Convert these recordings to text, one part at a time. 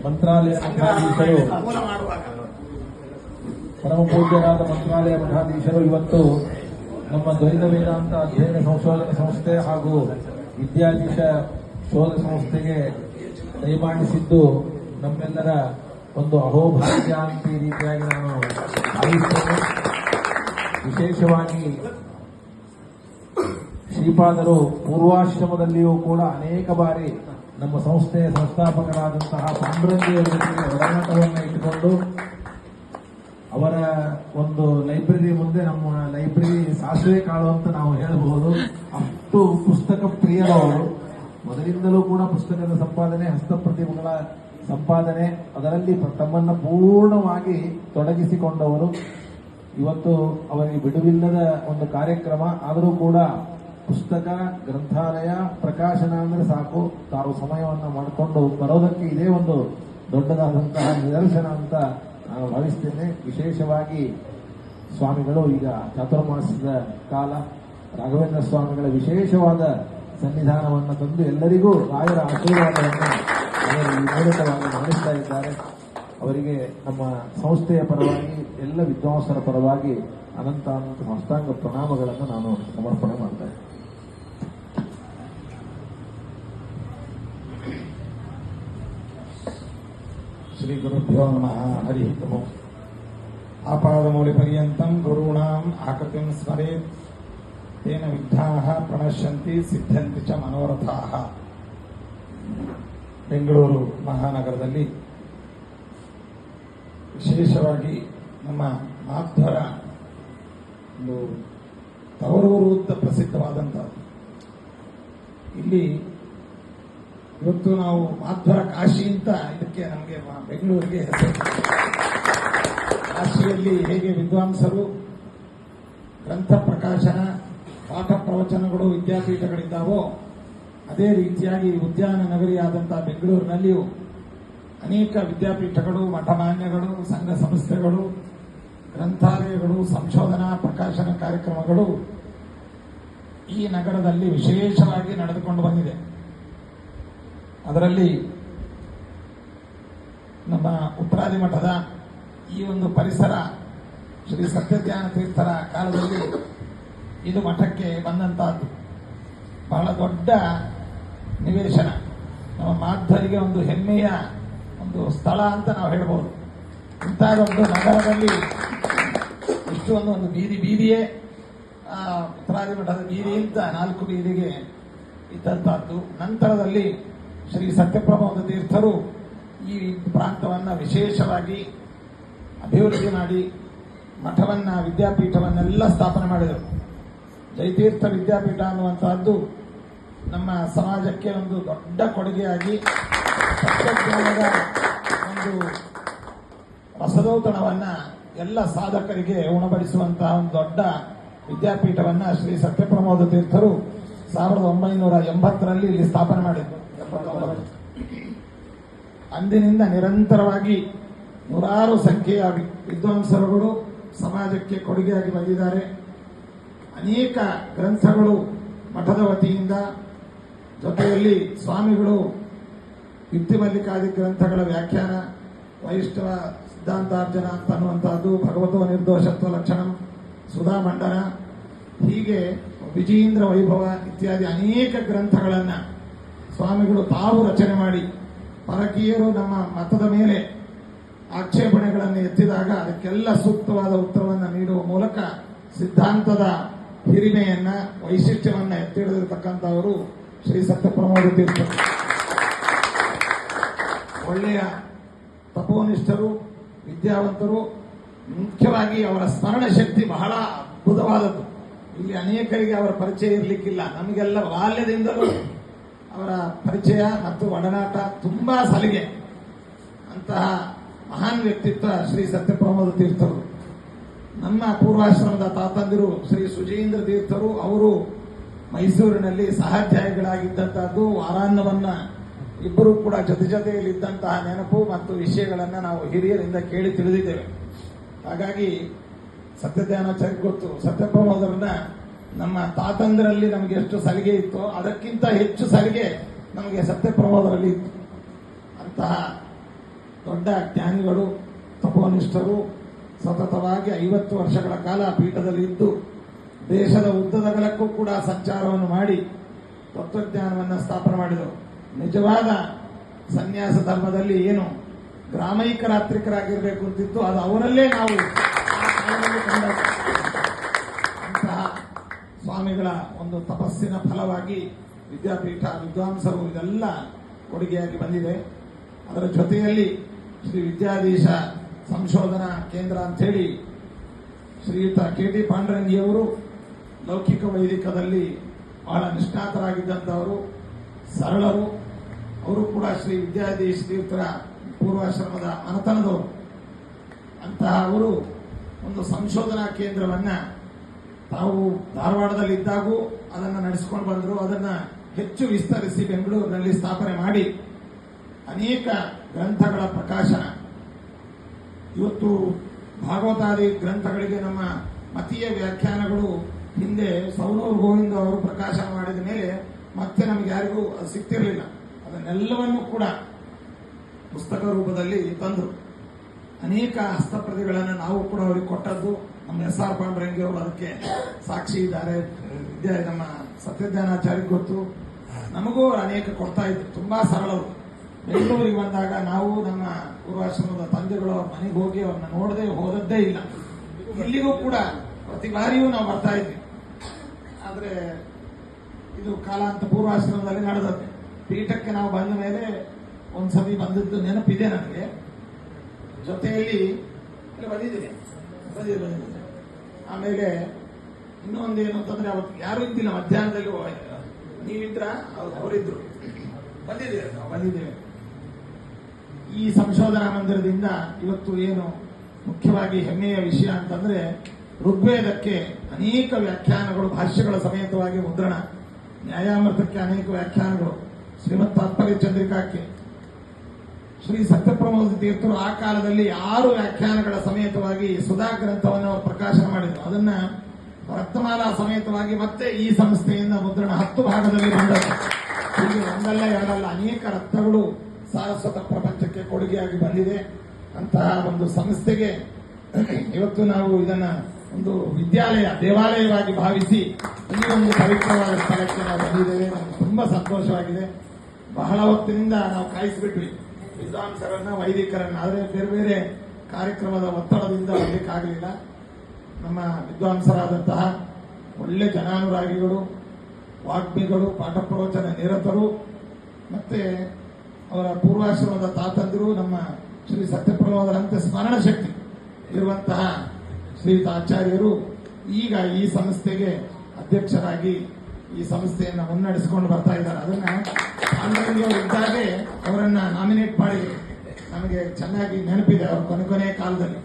ಮಂತ್ರಾಲಯ ಮಠಾಧೀಶರು ಪರಮ ಪೂಜ್ಯರಾದ ಮಂತ್ರಾಲಯ ಮಠಾಧೀಶರು ಇವತ್ತು ನಮ್ಮ ದ್ವೈತ ವೇದಾಂತ ಅಧ್ಯಯನ ಸಂಶೋಧನಾ ಸಂಸ್ಥೆ ಹಾಗೂ ವಿದ್ಯಾಧೀಶ ಶೋಧ ಸಂಸ್ಥೆಗೆ ದಯಮಾಡಿಸಿದ್ದು ನಮ್ಮೆಲ್ಲರ ಒಂದು ಅಹೋಭಾಗ್ಯ ಅಂತ ಈ ರೀತಿಯಾಗಿ ನಾನು ಭಾವಿಸ್ತೇನೆ. ವಿಶೇಷವಾಗಿ ಶ್ರೀಪಾದರು ಪೂರ್ವಾಶ್ರಮದಲ್ಲಿಯೂ ಕೂಡ ಅನೇಕ ಬಾರಿ ನಮ್ಮ ಸಂಸ್ಥೆಯ ಸಂಸ್ಥಾಪಕರಾದಂತಹ ಪಾಂಡುರಂಗಿಯವರ ಜೊತೆಗೆ ಒಡನಾಟವನ್ನು ಇಟ್ಟುಕೊಂಡು ಅವರ ಒಂದು ಲೈಬ್ರರಿ ಮುಂದೆ ನಮ್ಮ ಲೈಬ್ರರಿ ಸಾಸಿವೆ ಕಾಳು ಅಂತ ನಾವು ಹೇಳಬಹುದು. ಅಷ್ಟು ಪುಸ್ತಕ ಪ್ರಿಯರವರು. ಮೊದಲಿಂದಲೂ ಕೂಡ ಪುಸ್ತಕದ ಸಂಪಾದನೆ, ಹಸ್ತಪ್ರತಿಮೆಗಳ ಸಂಪಾದನೆ, ಅದರಲ್ಲಿ ತಮ್ಮನ್ನು ಪೂರ್ಣವಾಗಿ ತೊಡಗಿಸಿಕೊಂಡವರು. ಇವತ್ತು ಅವರಿಗೆ ಬಿಡುವಿಲ್ಲದ ಒಂದು ಕಾರ್ಯಕ್ರಮ. ಆದರೂ ಕೂಡ ಪುಸ್ತಕ, ಗ್ರಂಥಾಲಯ, ಪ್ರಕಾಶನ ಅಂದ್ರೆ ಸಾಕು, ತಾವು ಸಮಯವನ್ನು ಮಾಡಿಕೊಂಡು ಬರೋದಕ್ಕೆ ಇದೇ ಒಂದು ದೊಡ್ಡದಾದಂತಹ ನಿದರ್ಶನ ಅಂತ ನಾನು ಭಾವಿಸ್ತೇನೆ. ವಿಶೇಷವಾಗಿ ಸ್ವಾಮಿಗಳು ಈಗ ಚಾತುರ್ಮಾಸದ ಕಾಲ, ರಾಘವೇಂದ್ರ ಸ್ವಾಮಿಗಳ ವಿಶೇಷವಾದ ಸನ್ನಿಧಾನವನ್ನು ತಂದು ಎಲ್ಲರಿಗೂ ರಾಯರ ಆಶೀರ್ವಾದವನ್ನು ಅವರು ಈ ಮೂಲಕವಾಗಿ ಮಾಡಿಸ್ತಾ ಇದ್ದಾರೆ. ಅವರಿಗೆ ನಮ್ಮ ಸಂಸ್ಥೆಯ ಪರವಾಗಿ, ಎಲ್ಲ ವಿದ್ವಾಂಸರ ಪರವಾಗಿ ಅನಂತ ಸಾಷ್ಟಾಂಗ ಪ್ರಣಾಮಗಳನ್ನು ನಾನು ಸಮರ್ಪಣೆ ಮಾಡ್ತೇನೆ. ಶ್ರೀ ಗುರುಭ್ಯೋ ನಮಃ. ಹರಿ ಓಂ. ಆಪಾದಮೂಲಿ ಪರ್ಯಂತಂ ಗುರುಣಾಂ ಆಕೃತಿಂ ಸ್ಮರೇತ್ ತೇನ ವಿಘ್ನಾಃ ಪ್ರಣಶ್ಯಂತಿ ಸಿದ್ಧಂತಿ ಚ ಮನೋರಥಾಃ. ಬೆಂಗಳೂರು ಮಹಾನಗರದಲ್ಲಿ ವಿಶೇಷವಾಗಿ ನಮ್ಮ ಮಾಧ್ವರ ಒಂದು ತವರೂರು ಅಂತ ಪ್ರಸಿದ್ಧವಾದಂಥದ್ದು. ಇಲ್ಲಿ ಇವತ್ತು ನಾವು ಮಾಧ್ವರ ಕಾಶಿ ಅಂತ ಇದಕ್ಕೆ ನಮಗೆ ಬೆಂಗಳೂರಿಗೆ ಹೆಸರು. ಕಾಶಿಯಲ್ಲಿ ಹೇಗೆ ವಿದ್ವಾಂಸರು, ಗ್ರಂಥ ಪ್ರಕಾಶನ, ಪಾಠ ಪ್ರವಚನಗಳು, ವಿದ್ಯಾಪೀಠಗಳಿದ್ದಾವೋ ಅದೇ ರೀತಿಯಾಗಿ ಉದ್ಯಾನ ನಗರಿಯಾದಂತಹ ಬೆಂಗಳೂರಿನಲ್ಲಿಯೂ ಅನೇಕ ವಿದ್ಯಾಪೀಠಗಳು, ಮಠಮಾನ್ಯಗಳು, ಸಂಘ ಸಂಸ್ಥೆಗಳು, ಗ್ರಂಥಾಲಯಗಳು, ಸಂಶೋಧನಾ ಪ್ರಕಾಶನ ಕಾರ್ಯಕ್ರಮಗಳು ಈ ನಗರದಲ್ಲಿ ವಿಶೇಷವಾಗಿ ನಡೆದುಕೊಂಡು ಬಂದಿದೆ. ಅದರಲ್ಲಿ ನಮ್ಮ ಉತ್ತರಾದಿ ಮಠದ ಈ ಒಂದು ಪರಿಸರ ಶ್ರೀ ಸತ್ಯಜ್ಞಾನ ತೀರ್ಥರ ಕಾಲದಲ್ಲಿ ಇದು ಮಠಕ್ಕೆ ಬಂದಂತಹದ್ದು ಬಹಳ ದೊಡ್ಡ ನಿವೇಶನ. ನಮ್ಮ ಮಾಧ್ವರಿಗೆ ಒಂದು ಹೆಮ್ಮೆಯ ಒಂದು ಸ್ಥಳ ಅಂತ ನಾವು ಹೇಳ್ಬೋದು. ಇಂಥ ದೊಡ್ಡ ನಗರದಲ್ಲಿ ಇಷ್ಟು ಒಂದು ಬೀದಿಯೇ ಉತ್ತರಾದಿ ಮಠದ ಬೀದಿ ಅಂತ 4 ಬೀದಿಗೆ ಇದ್ದಂತಹದ್ದು. ನಂತರದಲ್ಲಿ ಶ್ರೀ ಸತ್ಯಪ್ರಮೋದ ತೀರ್ಥರು ಈ ಪ್ರಾಂತವನ್ನು ವಿಶೇಷವಾಗಿ ಅಭಿವೃದ್ಧಿ ಮಾಡಿ ಮಠವನ್ನ, ವಿದ್ಯಾಪೀಠವನ್ನೆಲ್ಲ ಸ್ಥಾಪನೆ ಮಾಡಿದರು. ಜಯತೀರ್ಥ ವಿದ್ಯಾಪೀಠ ಅನ್ನುವಂತಹದ್ದು ನಮ್ಮ ಸಮಾಜಕ್ಕೆ ಒಂದು ದೊಡ್ಡ ಕೊಡುಗೆಯಾಗಿ ತತ್ವಜ್ಞಾನದ ಒಂದು ರಸದೌತಣವನ್ನ ಎಲ್ಲ ಸಾಧಕರಿಗೆ ಉಣಬಡಿಸುವಂತಹ ಒಂದು ದೊಡ್ಡ ವಿದ್ಯಾಪೀಠವನ್ನ ಶ್ರೀ ಸತ್ಯಪ್ರಮೋದ ತೀರ್ಥರು 1980ರಲ್ಲಿ ಇಲ್ಲಿ ಸ್ಥಾಪನೆ ಮಾಡಿದ್ರು. ಅಂದಿನಿಂದ ನಿರಂತರವಾಗಿ ನೂರಾರು ಸಂಖ್ಯೆಯ ವಿದ್ವಾಂಸರುಗಳು ಸಮಾಜಕ್ಕೆ ಕೊಡುಗೆಯಾಗಿ ಬಂದಿದ್ದಾರೆ. ಅನೇಕ ಗ್ರಂಥಗಳು ಮಠದ ವತಿಯಿಂದ, ಜೊತೆಯಲ್ಲಿ ಸ್ವಾಮಿಗಳು ಯುಕ್ತಿಮಲ್ಲಿಕಾದಿ ಗ್ರಂಥಗಳ ವ್ಯಾಖ್ಯಾನ, ವೈಷ್ಣವ ಸಿದ್ಧಾಂತಾರ್ಜನ ಅಂತನ್ನುವಂತಹದ್ದು, ಭಗವತೋ ನಿರ್ದೋಷತ್ವ ಲಕ್ಷಣಂ, ಸುಧಾಮಂಡನ, ಹೀಗೆ ವಿಜಯೇಂದ್ರ ವೈಭವ ಇತ್ಯಾದಿ ಅನೇಕ ಗ್ರಂಥಗಳನ್ನು ಸ್ವಾಮಿಗಳು ತಾವು ರಚನೆ ಮಾಡಿ, ಪರಕೀಯರು ನಮ್ಮ ಮತದ ಮೇಲೆ ಆಕ್ಷೇಪಣೆಗಳನ್ನು ಎತ್ತಿದಾಗ ಅದಕ್ಕೆಲ್ಲ ಸೂಕ್ತವಾದ ಉತ್ತರವನ್ನು ನೀಡುವ ಮೂಲಕ ಸಿದ್ಧಾಂತದ ಹಿರಿಮೆಯನ್ನ, ವೈಶಿಷ್ಟ್ಯವನ್ನ ಎತ್ತಿ ಹಿಡಿದಿರತಕ್ಕಂಥವರು ಶ್ರೀ ಸತ್ಯಪ್ರಮೋದ ತೀರ್ಥರು. ಒಳ್ಳೆಯ ತಪೋನಿಷ್ಠರು, ವಿದ್ಯಾವಂತರು. ಮುಖ್ಯವಾಗಿ ಅವರ ಸ್ಮರಣ ಶಕ್ತಿ ಬಹಳ ಅದ್ಭುತವಾದದ್ದು. ಇಲ್ಲಿ ಅನೇಕರಿಗೆ ಅವರ ಪರಿಚಯ ಇರಲಿಕ್ಕಿಲ್ಲ. ನಮಗೆಲ್ಲ ಬಾಲ್ಯದಿಂದಲೂ ಅವರ ಪರಿಚಯ ಮತ್ತು ಒಡನಾಟ ತುಂಬಾ ಸಲಿಗೆ. ಅಂತಹ ಮಹಾನ್ ವ್ಯಕ್ತಿತ್ವ ಶ್ರೀ ಸತ್ಯಪ್ರಮೋದ ತೀರ್ಥರು. ನಮ್ಮ ಪೂರ್ವಾಶ್ರಮದ ತಾತಂದಿರು ಶ್ರೀ ಸುಜೀಂದ್ರ ತೀರ್ಥರು, ಅವರು ಮೈಸೂರಿನಲ್ಲಿ ಸಹಾಧ್ಯಾಯಿಗಳಾಗಿದ್ದಂತಹದ್ದು. ವಾರಾನ್ನವನ್ನ ಇಬ್ಬರು ಕೂಡ ಜೊತೆಯಲ್ಲಿದ್ದಂತಹ ನೆನಪು ಮತ್ತು ವಿಷಯಗಳನ್ನು ನಾವು ಹಿರಿಯರಿಂದ ಕೇಳಿ ತಿಳಿದಿದ್ದೇವೆ. ಹಾಗಾಗಿ ಸತ್ಯಜ್ಞಾನಾಚಾರ್ಯ ಗೊತ್ತು. ಸತ್ಯಪ್ರಮೋದರನ್ನ ನಮ್ಮ ತಾತಂದಿರಲ್ಲಿ ನಮಗೆ ಎಷ್ಟು ಸಲಿಗೆ ಇತ್ತು ಅದಕ್ಕಿಂತ ಹೆಚ್ಚು ಸಲಿಗೆ ನಮಗೆ ಸತ್ಯಪ್ರಮೋದರಲ್ಲಿ ಇತ್ತು. ಅಂತಹ ದೊಡ್ಡ ಜ್ಞಾನಿಗಳು, ತಪೋನಿಷ್ಠರು, ಸತತವಾಗಿ 50 ವರ್ಷಗಳ ಕಾಲ ಪೀಠದಲ್ಲಿ ಇದ್ದು ದೇಶದ ಉದ್ದಗಲಕ್ಕೂ ಕೂಡ ಸಂಚಾರವನ್ನು ಮಾಡಿ ತತ್ವಜ್ಞಾನವನ್ನು ಸ್ಥಾಪನೆ ಮಾಡಿದರು. ನಿಜವಾದ ಸನ್ಯಾಸ ಧರ್ಮದಲ್ಲಿ ಏನು ಗ್ರಾಮೈಕರಾತ್ರಿಕರಾಗಿರಬೇಕು ಅಂತಿತ್ತು, ಅದು ಅವರಲ್ಲೇ ನಾವು ಅಂತಹ ಸ್ವಾಮಿಗಳ ಒಂದು ತಪಸ್ಸಿನ ಫಲವಾಗಿ ವಿದ್ಯಾಪೀಠ, ವಿದ್ವಾಂಸರು ಇದೆಲ್ಲ ಕೊಡುಗೆಯಾಗಿ ಬಂದಿದೆ. ಅದರ ಜೊತೆಯಲ್ಲಿ ಶ್ರೀ ವಿದ್ಯಾಧೀಶ ಸಂಶೋಧನಾ ಕೇಂದ್ರ ಅಂತೇಳಿ ಶ್ರೀಯುತ KT ಪಾಂಡುರಂಗಿಯವರು ಲೌಕಿಕ ವೈದಿಕದಲ್ಲಿ ಬಹಳ ನಿಷ್ಣಾತರಾಗಿದ್ದಂಥವರು, ಸರಳರು. ಅವರು ಕೂಡ ಶ್ರೀ ವಿದ್ಯಾಧೀಶ ತೀರ್ಥರ ಪೂರ್ವಾಶ್ರಮದ ಮನತನದವರು. ಅಂತಹ ಅವರು ಒಂದು ಸಂಶೋಧನಾ ಕೇಂದ್ರವನ್ನ ತಾವು ಧಾರವಾಡದಲ್ಲಿದ್ದಾಗೂ ಅದನ್ನು ನಡೆಸಿಕೊಂಡು ಬಂದರು. ಅದನ್ನ ಹೆಚ್ಚು ವಿಸ್ತರಿಸಿ ಬೆಂಗಳೂರಿನಲ್ಲಿ ಸ್ಥಾಪನೆ ಮಾಡಿ ಅನೇಕ ಗ್ರಂಥಗಳ ಪ್ರಕಾಶನ. ಇವತ್ತು ಭಾಗವತಾದಿ ಗ್ರಂಥಗಳಿಗೆ ನಮ್ಮ ಮತೀಯ ವ್ಯಾಖ್ಯಾನಗಳು ಹಿಂದೆ ಸೌನೂರು ಗೋವಿಂದ ಅವರು ಪ್ರಕಾಶನ ಮಾಡಿದ ಮೇಲೆ ಮತ್ತೆ ನಮಗೆ ಯಾರಿಗೂ ಅದು ಸಿಗ್ತಿರಲಿಲ್ಲ. ಅದನ್ನೆಲ್ಲವನ್ನೂ ಕೂಡ ಪುಸ್ತಕ ರೂಪದಲ್ಲಿ ತಂದರು. ಅನೇಕ ಹಸ್ತಪ್ರತಿಗಳನ್ನು ನಾವು ಕೂಡ ಅವರಿಗೆ ಕೊಟ್ಟದ್ದು. ನಮ್ಮ SR ಪಾಂಡುರಂಗಿ ಅವರು ಅದಕ್ಕೆ ಸಾಕ್ಷಿ ಇದ್ದಾರೆ. ನಮ್ಮ ಸತ್ಯಜ್ಞಾನಾಚಾರ್ಯ ಗೊತ್ತು, ನಮಗೂ ಅನೇಕ ಕೊಡ್ತಾ ಇದ್ರು. ತುಂಬಾ ಸರಳರು. ಬೆಂಗಳೂರಿಗೆ ಬಂದಾಗ ನಾವು ನಮ್ಮ ಪೂರ್ವಾಶ್ರಮದ ತಂದೆಗಳು ಅವ್ರ ಮನೆಗೆ ಹೋಗಿ ಅವ್ರನ್ನ ನೋಡದೆ ಹೋದದ್ದೇ ಇಲ್ಲ. ಇಲ್ಲಿಗೂ ಕೂಡ ಪ್ರತಿ ಬಾರಿಯೂ ನಾವು ಬರ್ತಾ ಇದ್ವಿ. ಆದ್ರೆ ಇದು ಕಾಲಾಂತ ಪೂರ್ವಾಶ್ರಮದಲ್ಲಿ ನಡೆದದ್ದೆ. ಪೀಠಕ್ಕೆ ನಾವು ಬಂದ ಮೇಲೆ ಒಂದ್ಸತಿ ಬಂದದ್ದು ನೆನಪಿದೆ ನನಗೆ. ಜೊತೆಯಲ್ಲಿ ಬಂದಿದ್ದೀನಿ. ಆಮೇಲೆ ಇನ್ನೊಂದೇನು ಅಂತಂದ್ರೆ ಅವತ್ತು ಯಾರು ಇದ್ದಿಲ್ಲ. ಮಧ್ಯಾಹ್ನದಲ್ಲಿ ನೀವಿದ್ರ, ಅವರಿದ್ರು. ಬಂದಿದ್ದೇವೆ. ಈ ಸಂಶೋಧನಾ ಮಂದಿರದಿಂದ ಇವತ್ತು ಏನು ಮುಖ್ಯವಾಗಿ ಹೆಮ್ಮೆಯ ವಿಷಯ ಅಂತಂದ್ರೆ ಋಗ್ವೇದಕ್ಕೆ ಅನೇಕ ವ್ಯಾಖ್ಯಾನಗಳು, ಭಾಷ್ಯಗಳ ಸಮೇತವಾಗಿ ಮುದ್ರಣ, ನ್ಯಾಯಾಮೃತಕ್ಕೆ ಅನೇಕ ವ್ಯಾಖ್ಯಾನಗಳು, ಶ್ರೀಮತ್ ತಾತ್ಪರ್ಯ ಚಂದ್ರಿಕಾಕ್ಕೆ ಶ್ರೀ ಸತ್ಯಪ್ರಮೋದ ತೀರ್ಥರು ಆ ಕಾಲದಲ್ಲಿ 6 ವ್ಯಾಖ್ಯಾನಗಳ ಸಮೇತವಾಗಿ ಸುಧಾ ಗ್ರಂಥವನ್ನು ಅವರು ಪ್ರಕಾಶನ ಮಾಡಿದರು. ಅದನ್ನ ರತ್ನಮಾಲಾ ಸಮೇತವಾಗಿ ಮತ್ತೆ ಈ ಸಂಸ್ಥೆಯಿಂದ ಮುದ್ರಣ 10 ಭಾಗದಲ್ಲಿ ಬಂದದ್ದು. ಹೀಗೆ ಒಂದಲ್ಲ ಎರಡಲ್ಲ ಅನೇಕ ರತ್ನಗಳು ಸಾರಸ್ವತ ಪ್ರಪಂಚಕ್ಕೆ ಕೊಡುಗೆಯಾಗಿ ಬಂದಿದೆ. ಅಂತಹ ಒಂದು ಸಂಸ್ಥೆಗೆ ಇವತ್ತು ನಾವು ಇದನ್ನ ಒಂದು ವಿದ್ಯಾಲಯ, ದೇವಾಲಯವಾಗಿ ಭಾವಿಸಿ ಈ ಒಂದು ಪವಿತ್ರವಾದ ಸ್ಥಳಕ್ಕೆ ನಾವು ಬಂದಿದ್ದೇವೆ. ನಮ್ಗೆ ತುಂಬಾ ಸಂತೋಷವಾಗಿದೆ. ಬಹಳ ಹೊತ್ತಿನಿಂದ ನಾವು ಕಾಯಿಸಿಬಿಟ್ವಿ ವಿದ್ವಾಂಸರನ್ನ, ವೈದಿಕರನ್ನ. ಆದರೆ ಬೇರೆ ಬೇರೆ ಕಾರ್ಯಕ್ರಮದ ಒತ್ತಡದಿಂದ ಬರಲಿಕ್ಕಾಗಲಿಲ್ಲ. ನಮ್ಮ ವಿದ್ವಾಂಸರಾದಂತಹ ಒಳ್ಳೆ ಜನಾನುರಾಗಿಗಳು, ವಾಗ್ಮಿಗಳು, ಪಾಠ ಪ್ರವಚನ ನಿರತರು, ಮತ್ತೆ ಅವರ ಪೂರ್ವಾಶ್ರಮದ ತಾತಂದಿರು, ನಮ್ಮ ಶ್ರೀ ಸತ್ಯಪ್ರಮೋದರಂತೆ ಸ್ಮರಣ ಶಕ್ತಿ ಇರುವಂತಹ ಶ್ರೀಯುತ ಆಚಾರ್ಯರು ಈಗ ಈ ಸಂಸ್ಥೆಗೆ ಅಧ್ಯಕ್ಷರಾಗಿ ಈ ಸಂಸ್ಥೆಯನ್ನು ಮುನ್ನಡೆಸಿಕೊಂಡು ಬರ್ತಾ ಇದ್ದಾರೆ. ಅದನ್ನ ಪಾಂಡುರಂಗಿ ಅವರು ಇದ್ದಾಗೆ ಅವರನ್ನ ನಾಮಿನೇಟ್ ಮಾಡಿದ್ರು. ನಮಗೆ ಚೆನ್ನಾಗಿ ನೆನಪಿದೆ. ಅವರು ಕೊನೆಯ ಕಾಲದಲ್ಲಿ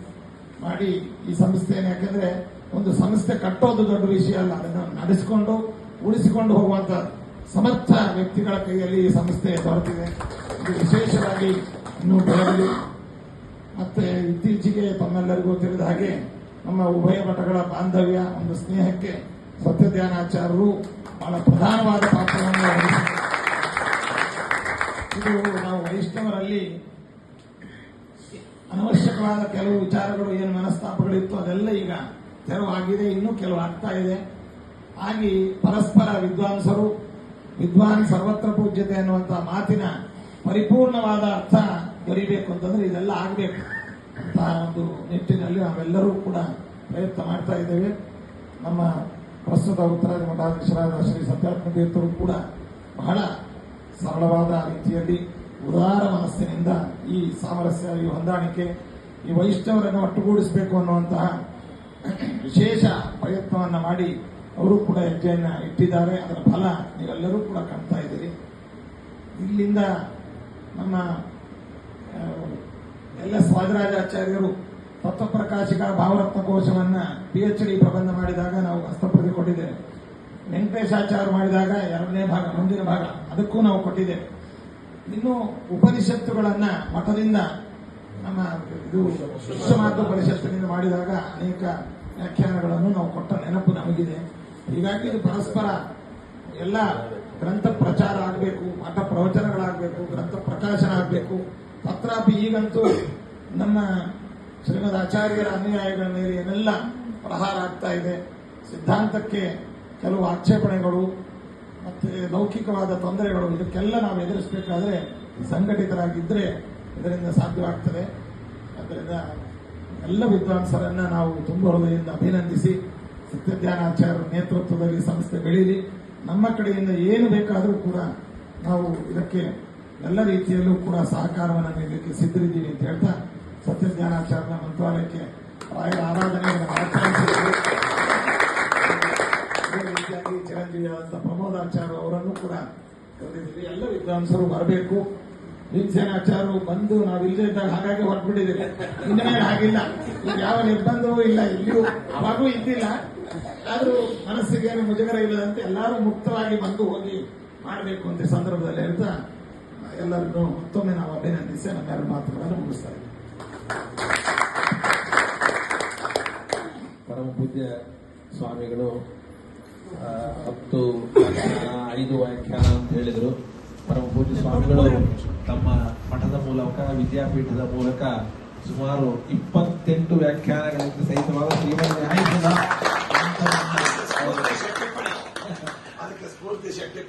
ಮಾಡಿ ಈ ಸಂಸ್ಥೆಯನ್ನು, ಯಾಕಂದ್ರೆ ಒಂದು ಸಂಸ್ಥೆ ಕಟ್ಟೋದು ದೊಡ್ಡ ವಿಷಯ ಅಲ್ಲ, ಅದನ್ನು ನಡೆಸಿಕೊಂಡು ಉಳಿಸಿಕೊಂಡು ಹೋಗುವಂತ ಸಮರ್ಥ ವ್ಯಕ್ತಿಗಳ ಕೈಯಲ್ಲಿ ಈ ಸಂಸ್ಥೆ ದೊರೆತಿದೆ. ಇದು ವಿಶೇಷವಾಗಿ ಇನ್ನೂ ಬೆಳಗಲಿ. ಮತ್ತೆ ಇತ್ತೀಚೆಗೆ ತಮ್ಮೆಲ್ಲರಿಗೂ ತಿಳಿದ ಹಾಗೆ ನಮ್ಮ ಉಭಯ ಮಠಗಳ ಬಾಂಧವ್ಯ, ಒಂದು ಸ್ನೇಹಕ್ಕೆ ಸತ್ಯಜ್ಞಾನಾಚಾರ್ಯರು ಬಹಳ ಪ್ರಧಾನವಾದ ಪಾತ್ರವನ್ನು ವಹಿಸಿದ್ದಾರೆ. ಇದು ನಾವು ವೈಷ್ಣವರಲ್ಲಿ ಅನವಶ್ಯಕವಾದ ಕೆಲವು ವಿಚಾರಗಳು, ಏನು ಮನಸ್ತಾಪಗಳಿತ್ತು, ಅದೆಲ್ಲ ಈಗ ತೆರವಾಗಿದೆ. ಇನ್ನೂ ಕೆಲವು ಆಗ್ತಾ ಇದೆ. ಹಾಗೆ ಪರಸ್ಪರ ವಿದ್ವಾಂಸರು, ವಿದ್ವಾನ್ ಸರ್ವತ್ರ ಪೂಜ್ಯತೆ ಅನ್ನುವಂತಹ ಮಾತಿನ ಪರಿಪೂರ್ಣವಾದ ಅರ್ಥ ದೊರೀಬೇಕು ಅಂತಂದ್ರೆ ಇದೆಲ್ಲ ಆಗಬೇಕು ಅಂತ ಒಂದು ನಿಟ್ಟಿನಲ್ಲಿ ನಾವೆಲ್ಲರೂ ಕೂಡ ಪ್ರಯತ್ನ ಮಾಡ್ತಾ ಇದ್ದೇವೆ. ನಮ್ಮ ಪ್ರಸ್ತುತ ಉತ್ತರಾದಿ ಮಠಾಧೀಶರಾದ ಶ್ರೀ ಸತ್ಯಾತ್ಮ ತೀರ್ಥರು ಕೂಡ ಬಹಳ ಸರಳವಾದ ರೀತಿಯಲ್ಲಿ ಉದಾರ ಮನಸ್ಸಿನಿಂದ ಈ ಸಾಮರಸ್ಯ, ಈ ಹೊಂದಾಣಿಕೆ, ಈ ವೈಷ್ಣವರನ್ನು ಒಟ್ಟುಗೂಡಿಸಬೇಕು ಅನ್ನುವಂತಹ ವಿಶೇಷ ಪ್ರಯತ್ನವನ್ನ ಮಾಡಿ ಅವರು ಕೂಡ ಹೆಜ್ಜೆಯನ್ನ ಇಟ್ಟಿದ್ದಾರೆ. ಅದರ ಫಲ ನೀವೆಲ್ಲರೂ ಕೂಡ ಕಾಣ್ತಾ ಇದ್ದೀರಿ. ಇಲ್ಲಿಂದ ನಮ್ಮ LS ವಾದರಾಜಾಚಾರ್ಯರು ತತ್ವಪ್ರಕಾಶಿಕ ಭಾವರತ್ನ ಕೋಶವನ್ನ PhD ಪ್ರಬಂಧ ಮಾಡಿದಾಗ ನಾವು ಹಸ್ತಪ್ರತಿ ಕೊಟ್ಟಿದ್ದೇವೆ. ವೆಂಕಟೇಶಾಚಾರ್ಯ ಮಾಡಿದಾಗ 2ನೇ ಭಾಗ, ಮುಂದಿನ ಭಾಗ, ಅದಕ್ಕೂ ನಾವು ಕೊಟ್ಟಿದ್ದೇವೆ. ಇನ್ನು ಉಪನಿಷತ್ತುಗಳನ್ನ ಮಠದಿಂದ ನಮ್ಮ ಇದು ವಿಶ್ವಮಾರ್ಗ ಪರಿಷತ್ತಿನಿಂದ ಮಾಡಿದಾಗ ಅನೇಕ ವ್ಯಾಖ್ಯಾನಗಳನ್ನು ನಾವು ಕೊಟ್ಟ ನೆನಪು ನಮಗಿದೆ. ಹೀಗಾಗಿ ಇದು ಪರಸ್ಪರ ಎಲ್ಲ ಗ್ರಂಥ ಪ್ರಚಾರ ಆಗಬೇಕು, ಪಾಠ ಪ್ರವಚನಗಳಾಗಬೇಕು, ಗ್ರಂಥ ಪ್ರಕಾಶನ ಆಗಬೇಕು. ತತ್ರಾಪಿ ಈಗಂತೂ ನಮ್ಮ ಶ್ರೀಮದ್ ಆಚಾರ್ಯರ ಅನುಯಾಯಿಗಳ ಮೇಲೆ ಏನೆಲ್ಲ ಪ್ರಹಾರ ಆಗ್ತಾ ಇದೆ, ಸಿದ್ಧಾಂತಕ್ಕೆ ಕೆಲವು ಆಕ್ಷೇಪಣೆಗಳು ಮತ್ತೆ ಲೌಕಿಕವಾದ ತೊಂದರೆಗಳು, ಇದಕ್ಕೆಲ್ಲ ನಾವು ಎದುರಿಸಬೇಕಾದ್ರೆ ಸಂಘಟಿತರಾಗಿದ್ದರೆ ಇದರಿಂದ ಸಾಧ್ಯವಾಗ್ತದೆ. ಆದ್ದರಿಂದ ಎಲ್ಲ ವಿದ್ವಾಂಸರನ್ನ ನಾವು ತುಂಬ ಹೃದಯದಿಂದ ಅಭಿನಂದಿಸಿ, ಸತ್ಯಜ್ಞಾನಾಚಾರ್ಯರ ನೇತೃತ್ವದಲ್ಲಿ ಸಂಸ್ಥೆ ಬೆಳೀಲಿ. ನಮ್ಮ ಕಡೆಯಿಂದ ಏನು ಬೇಕಾದರೂ ಕೂಡ ನಾವು ಇದಕ್ಕೆ ಎಲ್ಲ ರೀತಿಯಲ್ಲೂ ಕೂಡ ಸಹಕಾರವನ್ನು ನೀಡಲಿಕ್ಕೆ ಸಿದ್ಧರಿದ್ದೀವಿ ಅಂತ ಹೇಳ್ತಾ, ಸತ್ಯಜ್ಞಾನಾಚಾರ್ಯರ ಮಂತ್ರಾಲಯಕ್ಕೆ ರಾಯರ ಆರಾಧನೆಯನ್ನು ಆಚರಿಸಿದರು. ಅದೇ ರೀತಿಯಾಗಿ ಚಿರಂಜೀವಿಯಾದಂತಹ ಪ್ರಮೋದಾಚಾರ್ಯ ಅವರನ್ನು ಕೂಡ ಕರೆದಿದ್ದೀವಿ. ಎಲ್ಲ ವಿದ್ವಾಂಸರು ಬರಬೇಕು. ಭೀಮಸೇನಾಚಾರ್ಯರು ಬಂದು ನಾವಿಲ್ಲದೆ ಇದ್ದಾಗ ಹಾಗಾಗಿ ಹೊರಟ್ಬಿಟ್ಟಿದ್ದೀವಿ. ಇನ್ನೇನು ಹಾಗಿಲ್ಲ, ಈಗ ಯಾವ ನಿರ್ಬಂಧವೂ ಇಲ್ಲ, ಇಲ್ಲಿಯೂ ಅವಾಗೂ ಇದ್ದಿಲ್ಲ. ಆದರೂ ಮನಸ್ಸಿಗೇನು ಮುಜುಗರ ಇಲ್ಲದಂತೆ ಎಲ್ಲರೂ ಮುಕ್ತವಾಗಿ ಬಂದು ಹೋಗಿ ಮಾಡಬೇಕು ಅಂತ ಸಂದರ್ಭದಲ್ಲಿ ಹೇಳ್ತಾ ಎಲ್ಲರಿಗೂ ಮತ್ತೊಮ್ಮೆ ನಾವು ಅಭಿನಂದಿಸಿ ನಮ್ಮೆರಡು ಮಾತುಗಳನ್ನು ಮುಗಿಸ್ತಾ ಇದ್ದೀವಿ. ಪರಮ ಪೂಜ್ಯ ಸ್ವಾಮಿಗಳು 10 ವ್ಯಾಖ್ಯಾನ 5 ವ್ಯಾಖ್ಯಾನ ಅಂತ ಹೇಳಿದರು. ಪರಮ ಪೂಜ್ಯ ಸ್ವಾಮಿಗಳು ತಮ್ಮ ಮಠದ ಮೂಲಕ, ವಿದ್ಯಾಪೀಠದ ಮೂಲಕ ಸುಮಾರು 28 ವ್ಯಾಖ್ಯಾನಗಳಿಂದ ಸಹಿತವಾದ ಶ್ರೀಮದ್ ನ್ಯಾಯಪೀಠ ಅದಕ್ಕೆ ಸ್ಫೂರ್ತಿ ಶಕ್ತಿ